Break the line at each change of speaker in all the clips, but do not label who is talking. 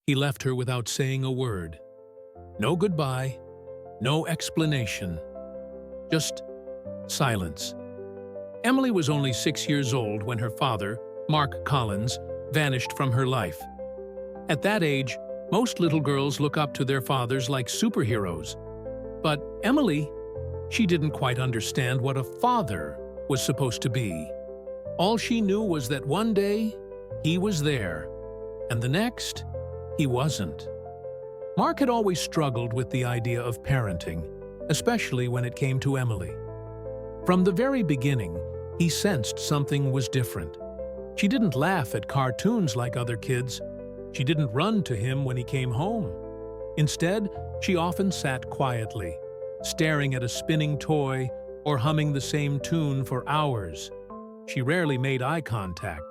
He left her without saying a word. No goodbye, no explanation, just silence. Emily was only 6 years old when her father, Mark Collins, vanished from her life. At that age, most little girls look up to their fathers like superheroes. But Emily, she didn't quite understand what a father was supposed to be. All she knew was that one day, he was there, and the next, he wasn't. Mark had always struggled with the idea of parenting, especially when it came to Emily. From the very beginning, he sensed something was different. She didn't laugh at cartoons like other kids. She didn't run to him when he came home. Instead, she often sat quietly, staring at a spinning toy or humming the same tune for hours. She rarely made eye contact,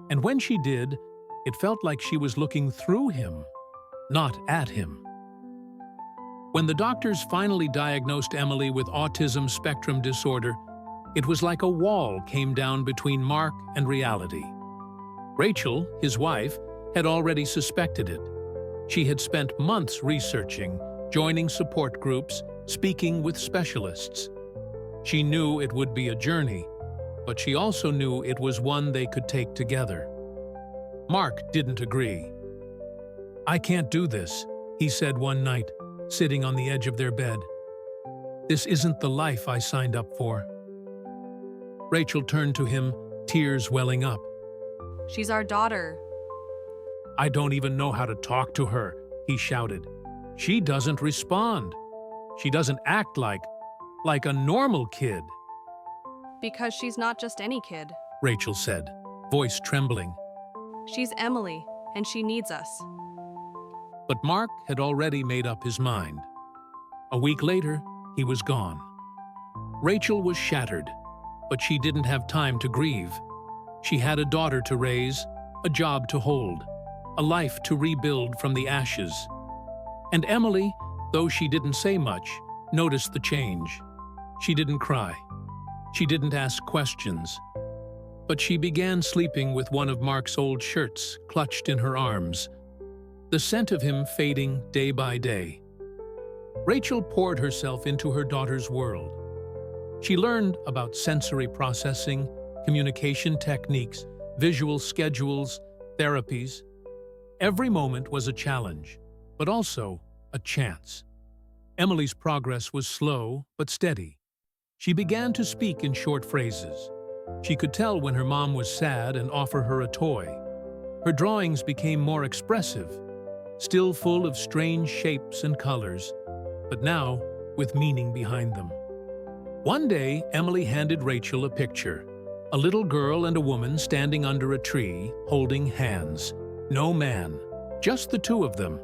and when she did, it felt like she was looking through him, not at him. When the doctors finally diagnosed Emily with autism spectrum disorder, it was like a wall came down between Mark and reality. Rachel, his wife, had already suspected it. She had spent months researching, joining support groups, speaking with specialists. She knew it would be a journey, but she also knew it was one they could take together. Mark didn't agree. "I can't do this," he said one night, sitting on the edge of their bed. "This isn't the life I signed up for." Rachel turned to him, tears welling up.
"She's our daughter."
"I don't even know how to talk to her," he shouted. "She doesn't respond. She doesn't act like a normal kid."
"Because she's not just any kid.
Rachel said, voice trembling.
She's Emily, and she needs us."
But Mark had already made up his mind. A week later, he was gone. Rachel was shattered, but she didn't have time to grieve. She had a daughter to raise, a job to hold, a life to rebuild from the ashes. And Emily, though she didn't say much, noticed the change. She didn't cry. She didn't ask questions. But she began sleeping with one of Mark's old shirts clutched in her arms, the scent of him fading day by day. Rachel poured herself into her daughter's world. She learned about sensory processing, communication techniques, visual schedules, therapies. Every moment was a challenge, but also a chance. Emily's progress was slow but steady. She began to speak in short phrases. She could tell when her mom was sad and offer her a toy. Her drawings became more expressive, still full of strange shapes and colors, but now with meaning behind them. One day, Emily handed Rachel a picture. A little girl and a woman standing under a tree, holding hands. No man, just the two of them.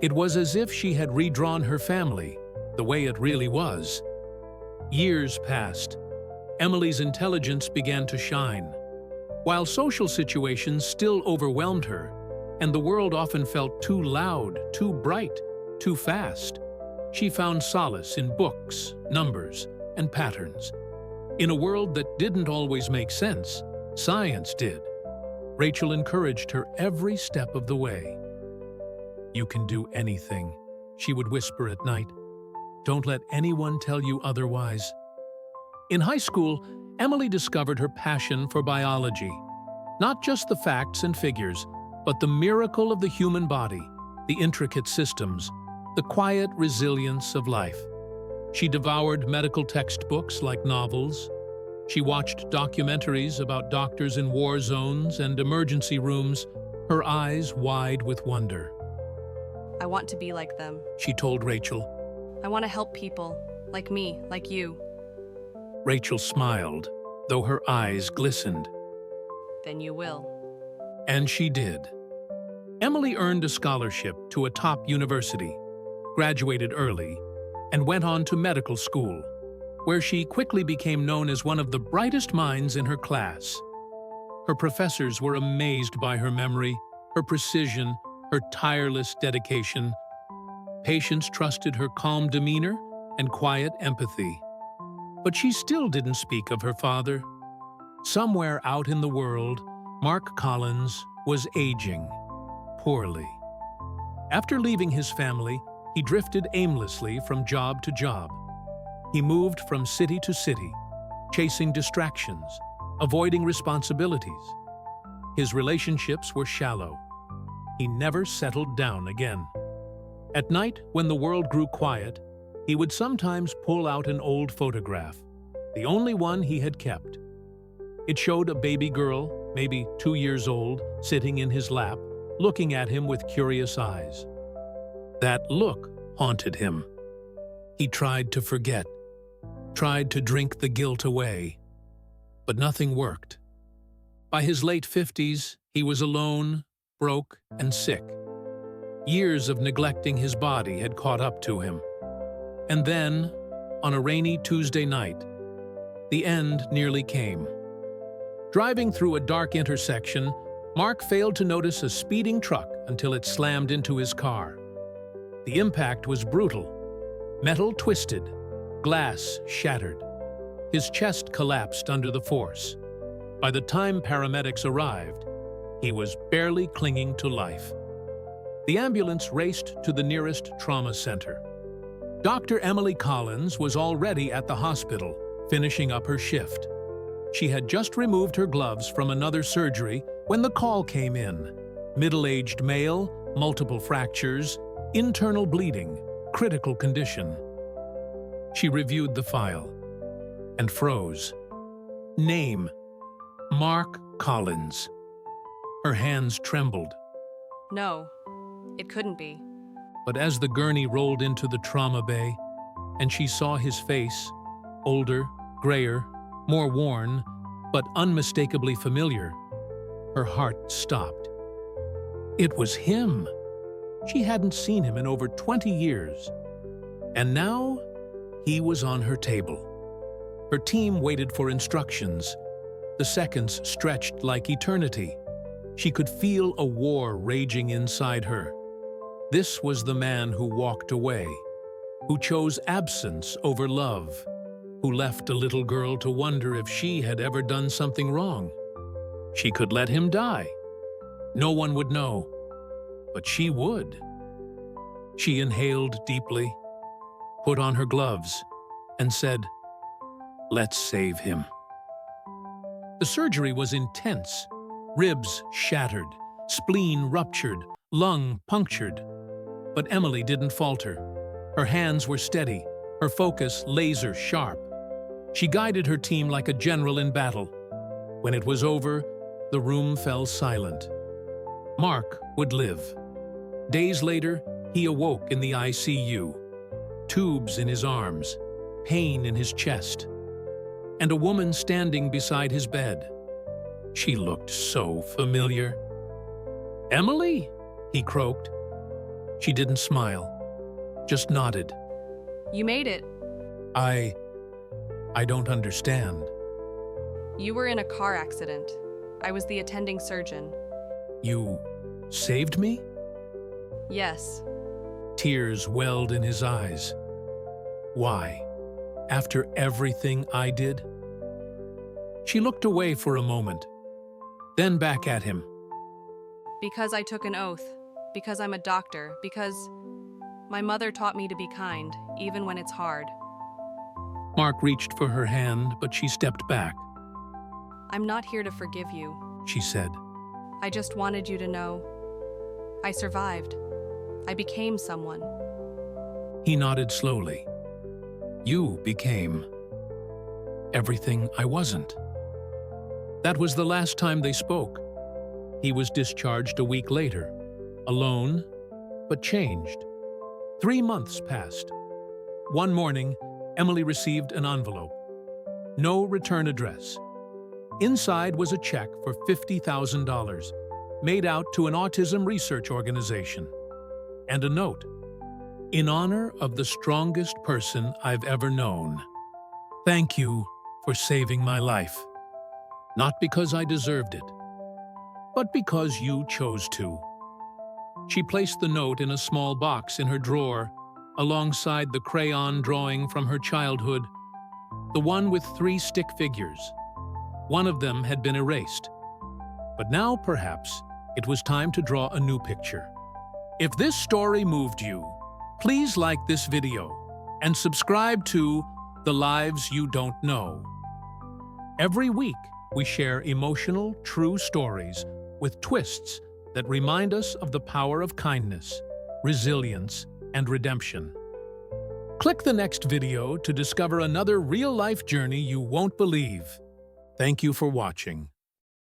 It was as if she had redrawn her family, the way it really was. Years passed. Emily's intelligence began to shine. While social situations still overwhelmed her, and the world often felt too loud, too bright, too fast, she found solace in books, numbers, and patterns. In a world that didn't always make sense, science did. Rachel encouraged her every step of the way. "You can do anything," she would whisper at night. "Don't let anyone tell you otherwise." In high school, Emily discovered her passion for biology. Not just the facts and figures, but the miracle of the human body, the intricate systems, the quiet resilience of life. She devoured medical textbooks like novels. She watched documentaries about doctors in war zones and emergency rooms, her eyes wide with wonder.
"I want to be like them,"
she told Rachel.
"I want to help people, like me, like you."
Rachel smiled, though her eyes glistened.
"Then you will."
And she did. Emily earned a scholarship to a top university, graduated early, and went on to medical school, where she quickly became known as one of the brightest minds in her class. Her professors were amazed by her memory, her precision, her tireless dedication. Patients trusted her calm demeanor and quiet empathy. But she still didn't speak of her father. Somewhere out in the world, Mark Collins was aging poorly. After leaving his family, he drifted aimlessly from job to job. He moved from city to city, chasing distractions, avoiding responsibilities. His relationships were shallow. He never settled down again. At night, when the world grew quiet, he would sometimes pull out an old photograph, the only one he had kept. It showed a baby girl, maybe 2 years old, sitting in his lap, looking at him with curious eyes. That look haunted him. He tried to forget, tried to drink the guilt away, but nothing worked. By his late 50s, he was alone, broke, and sick. Years of neglecting his body had caught up to him. And then, on a rainy Tuesday night, the end nearly came. Driving through a dark intersection, Mark failed to notice a speeding truck until it slammed into his car. The impact was brutal. Metal twisted, glass shattered. His chest collapsed under the force. By the time paramedics arrived, he was barely clinging to life. The ambulance raced to the nearest trauma center. Dr. Emily Collins was already at the hospital, finishing up her shift. She had just removed her gloves from another surgery when the call came in. Middle-aged male, multiple fractures, internal bleeding, critical condition. She reviewed the file and froze. Name: Mark Collins. Her hands trembled.
No, it couldn't be.
But as the gurney rolled into the trauma bay, and she saw his face, older, grayer, more worn, but unmistakably familiar, her heart stopped. It was him. She hadn't seen him in over 20 years. And now, he was on her table. Her team waited for instructions. The seconds stretched like eternity. She could feel a war raging inside her. This was the man who walked away, who chose absence over love, who left a little girl to wonder if she had ever done something wrong. She could let him die. No one would know, but she would. She inhaled deeply, put on her gloves, and said, "Let's save him." The surgery was intense. Ribs shattered, spleen ruptured, lung punctured. But Emily didn't falter. Her hands were steady, her focus laser sharp. She guided her team like a general in battle. When it was over, the room fell silent. Mark would live. Days later, he awoke in the ICU. Tubes in his arms, pain in his chest, and a woman standing beside his bed. She looked so familiar. "Emily?" he croaked. She didn't smile, just nodded.
You made it.
I don't understand.
You were in a car accident. I was the attending surgeon.
You saved me?
Yes.
Tears welled in his eyes. Why? After everything I did? She looked away for a moment, then back at him.
Because I took an oath. Because I'm a doctor. Because my mother taught me to be kind, even when it's hard.
Mark reached for her hand, but she stepped back.
I'm not here to forgive you.
She said.
I just wanted you to know. I survived. I became someone.
He nodded slowly. You became everything I wasn't. That was the last time they spoke. He was discharged a week later, alone, but changed. 3 months passed. One morning, Emily received an envelope. No return address. Inside was a check for $50,000, made out to an autism research organization, and a note. In honor of the strongest person I've ever known. Thank you for saving my life. Not because I deserved it, but because you chose to. She placed the note in a small box in her drawer, alongside the crayon drawing from her childhood, the one with 3 stick figures. One of them had been erased. But now, perhaps, it was time to draw a new picture. If this story moved you, please like this video and subscribe to The Lives You Don't Know. Every week, we share emotional, true stories with twists that remind us of the power of kindness, resilience, and redemption. Click the next video to discover another real-life journey you won't believe. Thank you for watching.